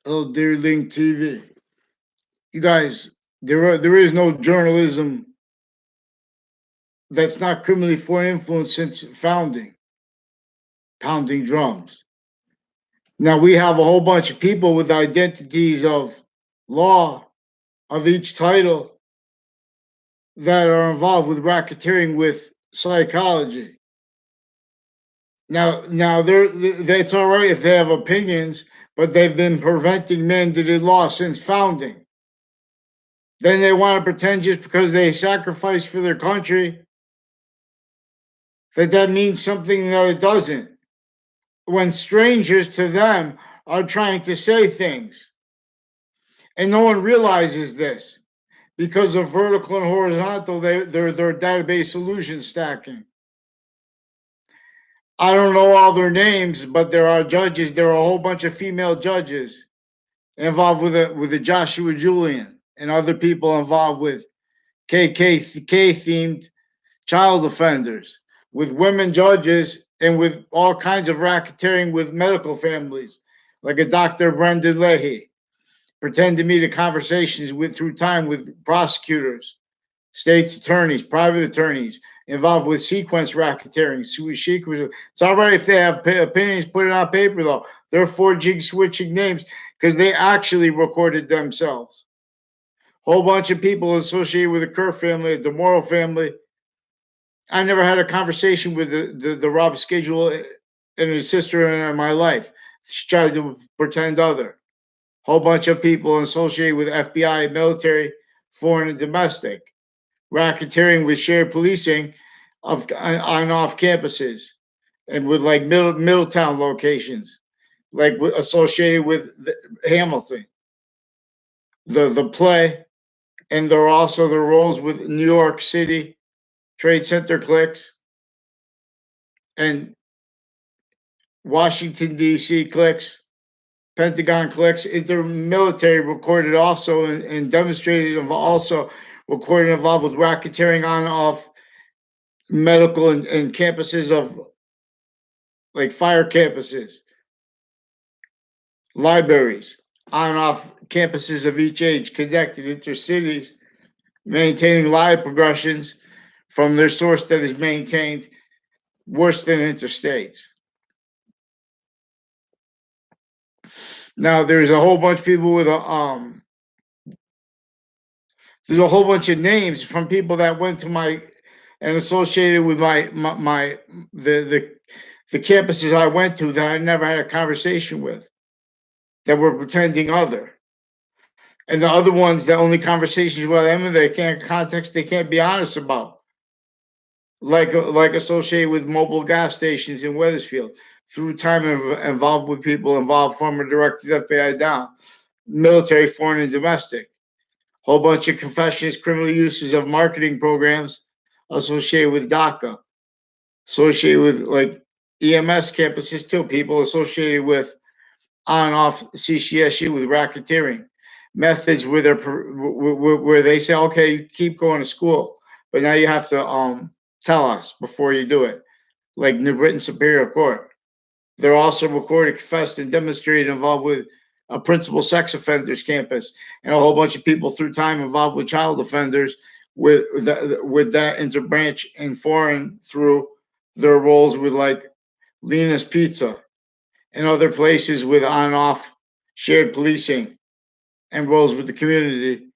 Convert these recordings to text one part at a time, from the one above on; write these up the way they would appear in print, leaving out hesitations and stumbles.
Oh, dear Link TV. You guys, there is no journalism that's not criminally foreign influence since founding, pounding drums. Now we have a whole bunch of people with identities of law of each title that are involved with racketeering with psychology. Now that's all right if they have opinions, but they've been preventing mandated law since founding. Then they want to pretend just because they sacrificed for their country that means something that it doesn't. When strangers to them are trying to say things, and no one realizes this because of vertical and horizontal, they're database solution stacking. I don't know all their names, but there are judges. There are a whole bunch of female judges involved with the Joshua Julian and other people involved with KKK themed child offenders, with women judges, and with all kinds of racketeering with medical families, like a Dr. Brendan Leahy, pretend to meet a conversations with through time with prosecutors, state's attorneys, private attorneys involved with sequence racketeering. It's all right if they have opinions, put it on paper though. They're forging, switching names because they actually recorded themselves. Whole bunch of people associated with the Kerr family, the Morrow family. I never had a conversation with the Rob Schedule and his sister in my life. She tried to pretend other. Whole bunch of people associated with FBI, military, foreign, and domestic. Racketeering with shared policing of on off campuses and with like Middletown locations, like associated with Hamilton, the play, and there are also the roles with New York City Trade Center clicks and Washington D.C. clicks, Pentagon clicks, intermilitary recorded also and demonstrated also recorded involved with racketeering on off medical and campuses of like fire campuses, libraries, on and off campuses of each age, connected intercities, maintaining live progressions from their source that is maintained worse than interstates. Now there's a whole bunch of people with a there's a whole bunch of names from people that went to my and associated with my the campuses I went to that I never had a conversation with that were pretending other. And the other ones, the only conversations with them, they can't context, they can't be honest about, like associated with mobile gas stations in Weathersfield, through time involved with people involved, former directors FBI down, military, foreign, and domestic. Whole bunch of confessions, criminal uses of marketing programs associated with DACA, associated with like EMS campuses too, people associated with on and off CCSU with racketeering methods where they say, okay, keep going to school, but now you have to tell us before you do it, like New Britain Superior Court. They're also recorded, confessed, and demonstrated involved with a principal sex offenders campus and a whole bunch of people through time involved with child offenders with that interbranch and foreign through their roles with like Lena's Pizza and other places with on off shared policing and roles with the community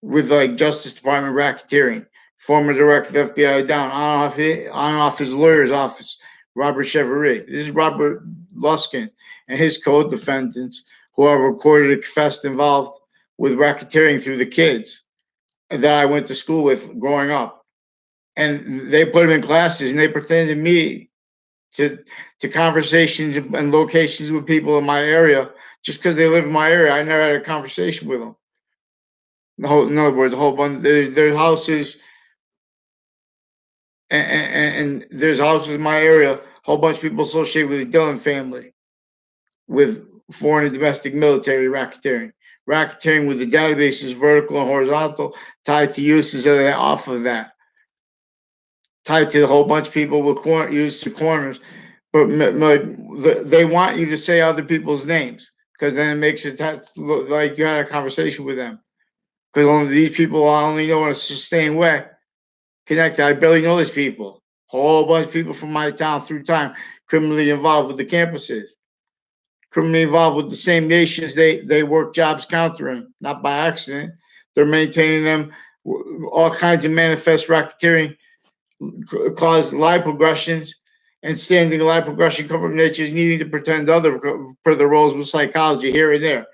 with like Justice Department racketeering. Former director of FBI down on off his lawyer's office, Robert Chevrolet. This is Robert Luskin and his co-defendants who are recorded and confessed involved with racketeering through the kids that I went to school with growing up. And they put them in classes and they pretended me to conversations and locations with people in my area just because they live in my area. I never had a conversation with them. In other words, a whole bunch. There's houses and there's houses in my area. A whole bunch of people associated with the Dillon family, with foreign and domestic military racketeering. Racketeering with the databases, vertical and horizontal, tied to uses of that, off of that, tied to a whole bunch of people with use to corners. But they want you to say other people's names. because then it makes it look like you had a conversation with them. Because only these people I only know in a sustained way connected. I barely know these people. A whole bunch of people from my town through time criminally involved with the campuses, criminally involved with the same nations they work jobs countering, not by accident. They're maintaining them. All kinds of manifest racketeering cause lie progressions and standing lie progression cover natures needing to pretend other for the roles with psychology here and there.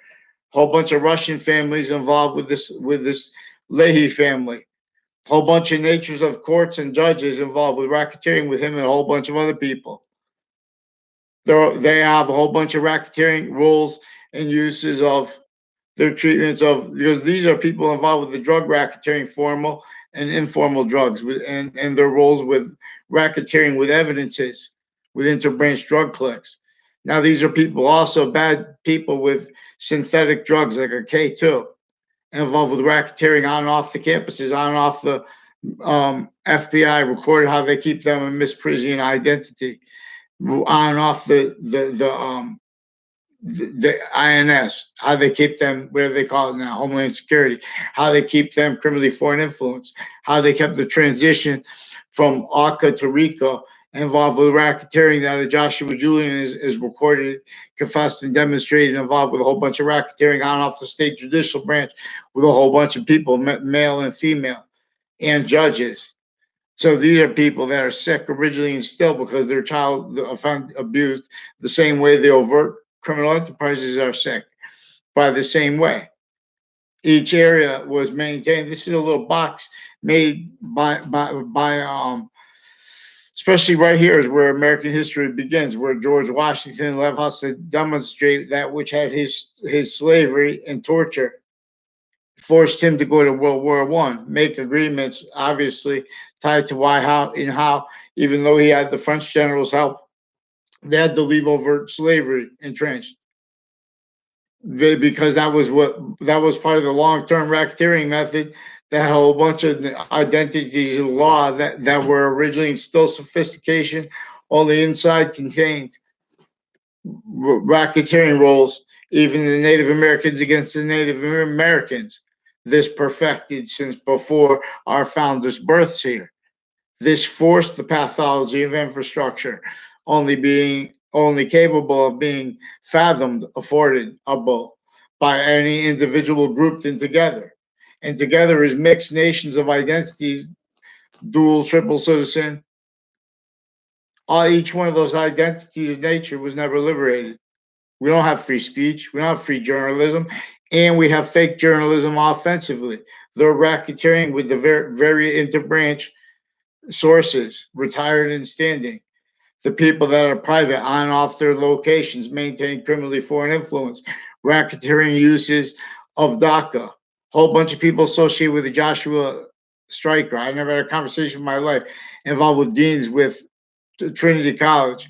Whole bunch of Russian families involved with this Leahy family. Whole bunch of natures of courts and judges involved with racketeering with him and a whole bunch of other people. They have a whole bunch of racketeering rules and uses of their treatments of, because these are people involved with the drug racketeering, formal and informal drugs, and their roles with racketeering with evidences with interbranch drug clicks. Now these are people also bad people with synthetic drugs like a K2 involved with racketeering on and off the campuses, on and off the FBI recorded how they keep them in misprision identity, on and off the INS, how they keep them, whatever they call it now, Homeland Security, how they keep them criminally foreign influence, how they kept the transition from ARCA to RICO involved with racketeering that Joshua Julian is recorded, confessed, and demonstrated involved with a whole bunch of racketeering on off the state judicial branch with a whole bunch of people, male and female, and judges. So these are people that are sick originally and still because their child abused the same way the overt criminal enterprises are sick by the same way. Each area was maintained. This is a little box made by especially right here is where American history begins, where George Washington left us to demonstrate that which had his slavery and torture forced him to go to World War One, make agreements, obviously tied to why, how, and how, even though he had the French generals' help, they had to leave overt slavery entrenched. Because that was part of the long-term racketeering method. That had a whole bunch of identities of law that were originally still sophistication, only inside contained racketeering roles, even the Native Americans against the Native Americans. This perfected since before our founders' births here. This forced the pathology of infrastructure, only capable of being fathomed, affordable by any individual grouped in together. And together is mixed nations of identities, dual, triple citizen. Each one of those identities of nature was never liberated. We don't have free speech. We don't have free journalism. And we have fake journalism offensively. They're racketeering with the very interbranch sources, retired and standing. The people that are private on and off their locations maintain criminally foreign influence, racketeering uses of DACA. Whole bunch of people associated with the Joshua Striker. I never had a conversation in my life involved with deans with Trinity College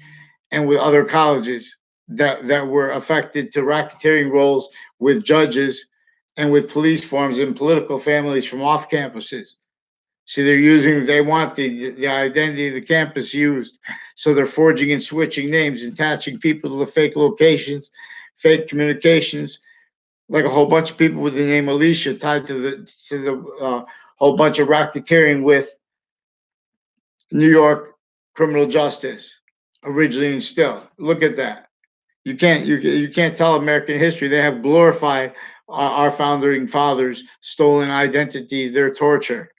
and with other colleges that were affected to racketeering roles with judges and with police forms and political families from off campuses. See, they want the identity of the campus used. So they're forging and switching names and attaching people to the fake locations, fake communications, like a whole bunch of people with the name Alicia tied to the whole bunch of racketeering with New York criminal justice originally and still. Look at that. You can't tell American history. They have glorified our founding fathers, stolen identities, their torture.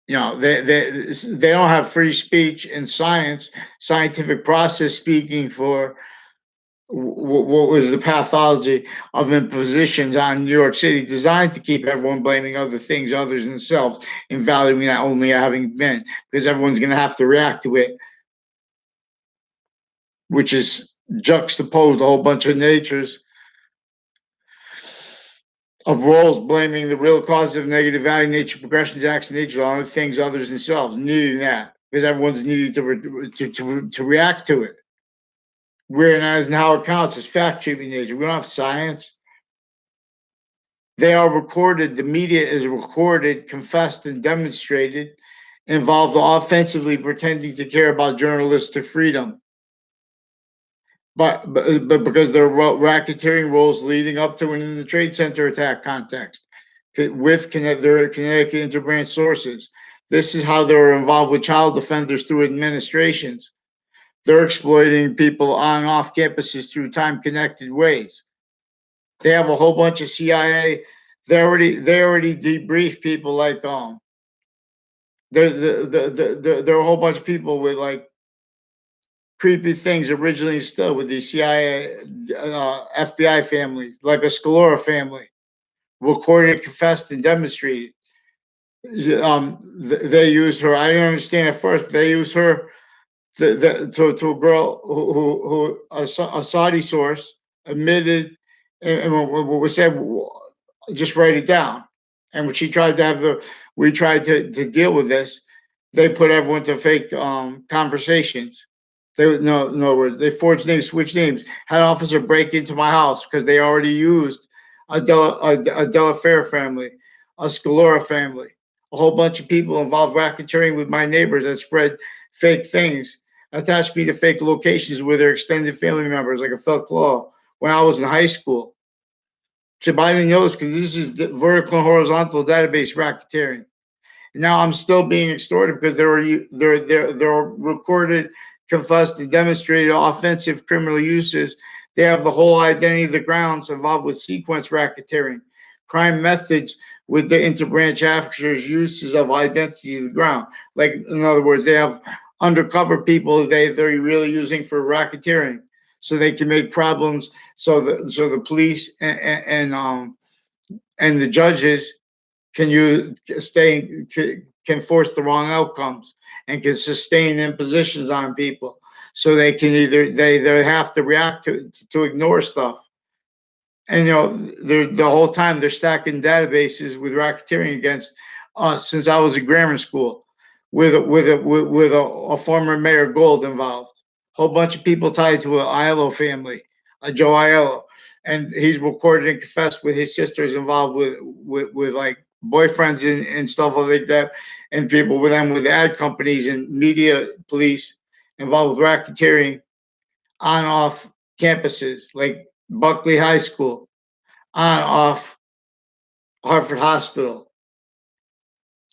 They don't have free speech and scientific process speaking for what was the pathology of impositions on New York City designed to keep everyone blaming other things, others themselves, and valuing that only having been, because everyone's going to have to react to it, which is juxtaposed a whole bunch of natures of roles blaming the real cause of negative value, nature, progressions, acts, nature, on things others themselves, needing that because everyone's needing to react to it. Whereas now it counts as fact treatment nature. We don't have science. They are recorded. The media is recorded, confessed, and demonstrated, involved offensively pretending to care about journalistic freedom. but because there were racketeering roles leading up to and in the Trade Center attack context with their Connecticut interbranch sources. This is how they were involved with child offenders through administrations. They're exploiting people on and off campuses through time connected ways. They have a whole bunch of CIA. They already debrief people like there are a whole bunch of people with like creepy things originally still with these CIA, FBI families, like a Scalora family, recorded, confessed, and demonstrated. They used her. I didn't understand at first. They used her to a girl who a Saudi source admitted, and what was said, just write it down. And when she tried to have we tried to deal with this, they put everyone to fake conversations. They no words. They forged names, switched names. Had an officer break into my house because they already used a Delafair family, a Scalora family, a whole bunch of people involved racketeering with my neighbors that spread fake things, attached me to fake locations with their extended family members, like a felt claw when I was in high school. Somebody knows because this is vertical and horizontal database racketeering. Now I'm still being extorted because there are recorded, confessed, and demonstrated offensive criminal uses. They have the whole identity of the grounds involved with sequence racketeering, crime methods with the interbranch actors' uses of identity of the ground. Like in other words, they have undercover people they're really using for racketeering, so they can make problems. So the police and the judges can you stay can force the wrong outcomes and can sustain impositions on people so they can they have to react to ignore stuff. And they're the whole time they're stacking databases with racketeering against us since I was in grammar school with a former mayor Gold involved, a whole bunch of people tied to a Aiello family, a Joe Aiello, and he's recorded and confessed with his sisters involved with like boyfriends and stuff like that, and people with them with ad companies and media police involved with racketeering on off campuses like Buckley High School, on off Hartford Hospital.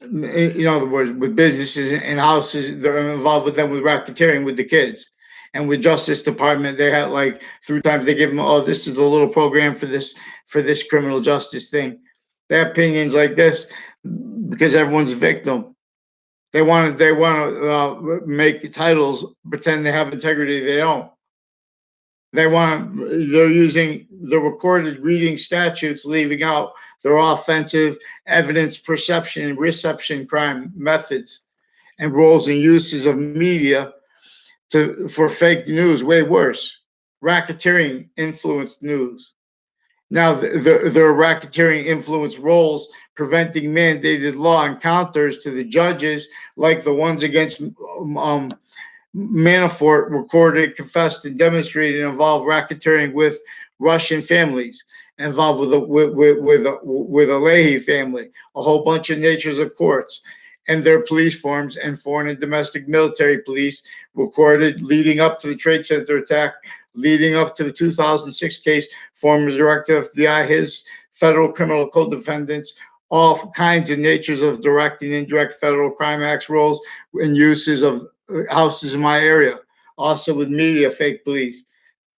In other words, with businesses and houses that are involved with them with racketeering with the kids. And with Justice Department, they had like through times they give them, oh, this is a little program for this criminal justice thing. They have opinions like this because everyone's a victim. They want to make titles pretend they have integrity. They don't. They're using the recorded reading statutes, leaving out their offensive evidence perception and reception crime methods and roles and uses of media for fake news. Way worse, racketeering influenced news. Now there are racketeering influenced roles preventing mandated law encounters to the judges, like the ones against Manafort, recorded, confessed, and demonstrated involved racketeering with Russian families, involved with a Leahy family, a whole bunch of natures of courts, and their police forms and foreign and domestic military police recorded leading up to the Trade Center attack, leading up to the 2006 case, former director of the FBI, his federal criminal co-defendants, all kinds of natures of direct and indirect federal crime acts roles and uses of houses in my area, also with media fake police.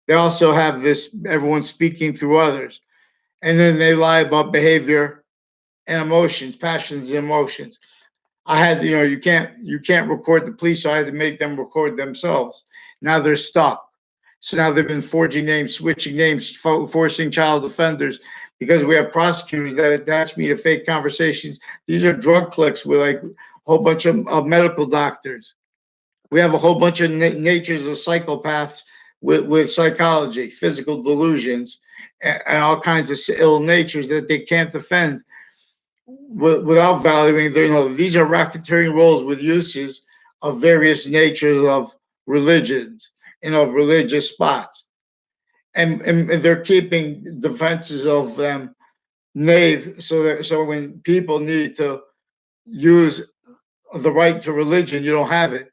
They also have this everyone speaking through others. And then they lie about behavior and emotions, passions and emotions. I had, you can't record the police, so I had to make them record themselves. Now they're stuck. So now they've been forging names, switching names, forcing child offenders because we have prosecutors that attach me to fake conversations. These are drug clicks with like a whole bunch of medical doctors. We have a whole bunch of natures of psychopaths with psychology, physical delusions, and all kinds of ill natures that they can't defend without valuing their. These are racketeering roles with uses of various natures of religions and of religious spots, and they're keeping defenses of them nave so when people need to use the right to religion, you don't have it.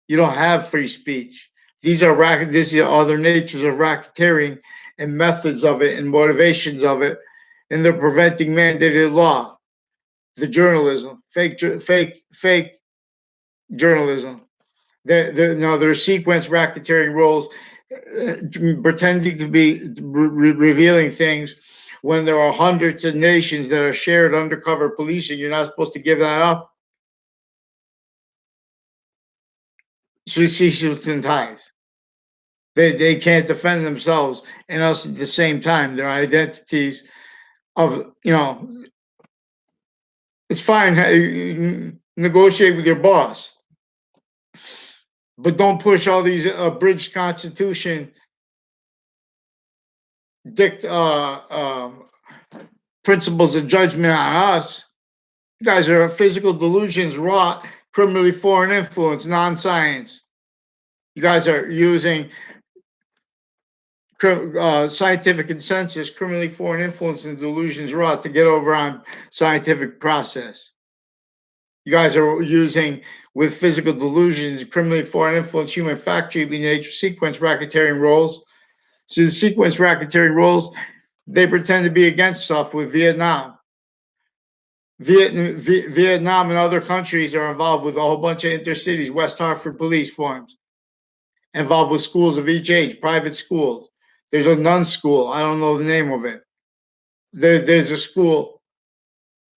You don't have free speech. These are other natures of racketeering and methods of it and motivations of it, and they're preventing mandated law. The journalism, fake journalism. No, they're sequence racketeering roles, pretending to be revealing things when there are hundreds of nations that are shared undercover policing. You're not supposed to give that up. So suits and ties. They can't defend themselves, and us at the same time. Their identities of it's fine. Negotiate with your boss, but don't push all these abridged constitution dict principles of judgment on us. You guys are physical delusions, raw, criminally foreign influence, non-science. You guys are using scientific consensus, criminally foreign influence, and delusions raw to get over on scientific process. You guys are using with physical delusions, criminally foreign influence, human fact treatment, nature, sequence racketeering roles. So the sequence racketeering roles, they pretend to be against stuff with Vietnam. Vietnam and other countries are involved with a whole bunch of intercities, West Hartford police forms, involved with schools of each age, private schools. There's a nun school. I don't know the name of it. There's a school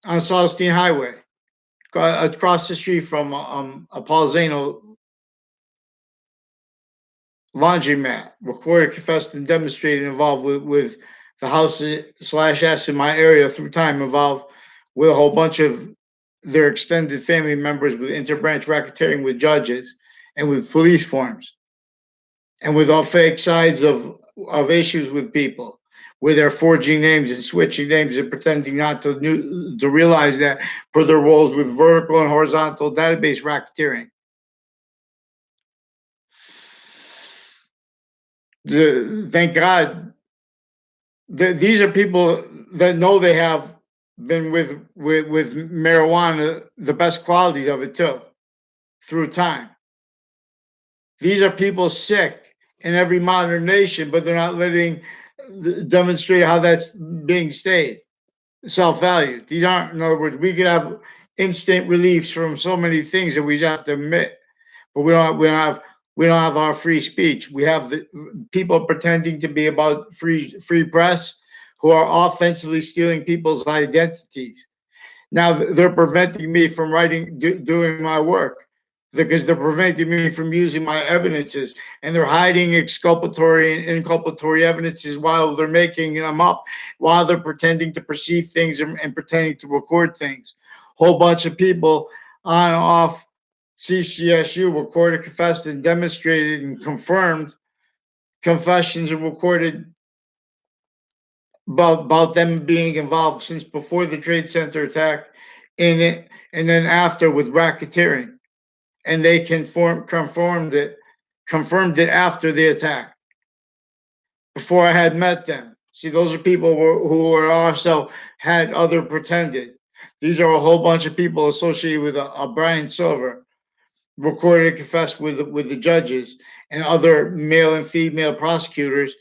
on Celestine Highway across the street from a Paulzano laundromat. Recorded, confessed, and demonstrated involved with the house slash S in my area through time, involved with a whole bunch of their extended family members with interbranch racketeering with judges and with police forms and with all fake sides of issues with people where they're forging names and switching names and pretending not to realize that for their roles with vertical and horizontal database racketeering. Thank God these are people that know they have been with marijuana, the best qualities of it too, through time. These are people sick in every modern nation, but they're not letting demonstrate how that's being stayed. Self-value. These aren't, in other words, we could have instant reliefs from so many things that we just have to admit, but we don't have our free speech. We have the people pretending to be about free press who are offensively stealing people's identities. Now they're preventing me from doing my work because they're preventing me from using my evidences, and they're hiding exculpatory and inculpatory evidences while they're making them up, while they're pretending to perceive things and pretending to record things. Whole bunch of people on and off CCSU recorded, confessed, and demonstrated and confirmed confessions and recorded about them being involved since before the Trade Center attack in it, and then after with racketeering, and they confirmed it after the attack. Before I had met them, see, those are people who are also had other pretended. These are a whole bunch of people associated with a Brian Silver, recorded and confessed with the judges and other male and female prosecutors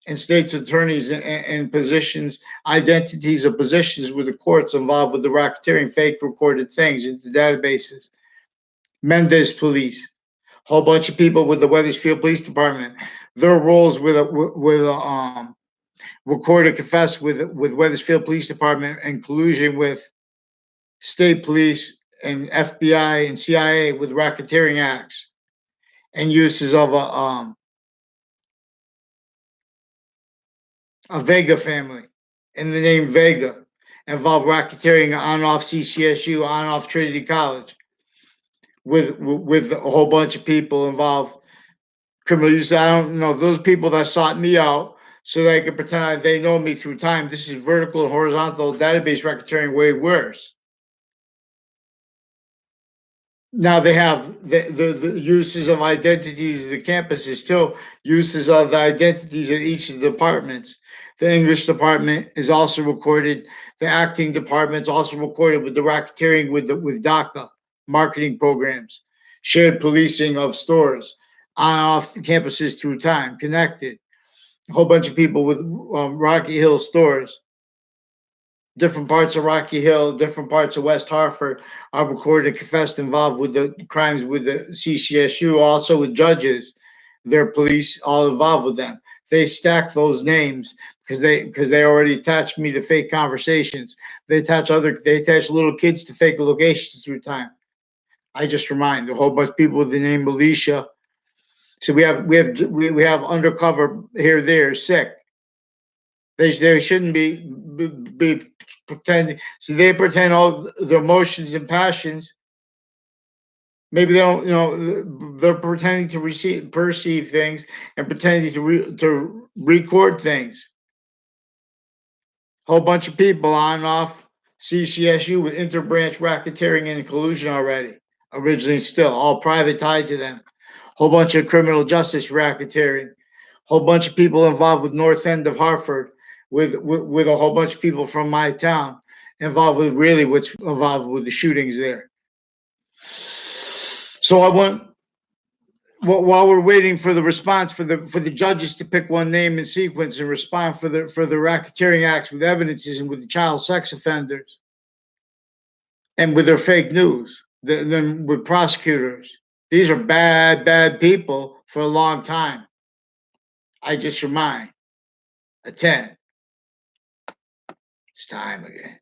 and states attorneys and positions, identities of positions with the courts involved with the racketeering, fake recorded things into databases. Mendez Police, a whole bunch of people with the Weathersfield Police Department, their roles recorded, confessed with Weathersfield Police Department in collusion with state police and FBI and CIA with racketeering acts and uses of a Vega family in the name Vega, involved racketeering on off CCSU, on off Trinity College, with a whole bunch of people involved. Criminal use. I don't know those people that sought me out so they could pretend they know me through time. This is vertical and horizontal database racketeering way worse. Now they have the uses of identities of the campuses too, uses of the identities of each of the departments. The English department is also recorded. The acting department is also recorded with the racketeering with DACA marketing programs, shared policing of stores, on and off the campuses through time, connected. A whole bunch of people with Rocky Hill stores, different parts of Rocky Hill, different parts of West Hartford are recorded and confessed involved with the crimes with the CCSU, also with judges, their police, all involved with them. They stack those names because they already attached me to fake conversations. They attach little kids to fake locations through time. I just remind a whole bunch of people with the name Alicia. So we have undercover here, there, sick. They shouldn't be pretending. So they pretend all their emotions and passions. Maybe they don't. They're pretending to perceive things and pretending to record things. Whole bunch of people on and off CCSU with interbranch racketeering and collusion already. Originally, still all private tied to them. Whole bunch of criminal justice racketeering. Whole bunch of people involved with North End of Hartford, with a whole bunch of people from my town involved with really what's involved with the shootings there. So I want, while we're waiting for the response for the judges to pick one name in sequence and respond for the racketeering acts with evidences and with the child sex offenders and with their fake news, then with prosecutors. These are bad people for a long time. I just remind a 10. It's time again.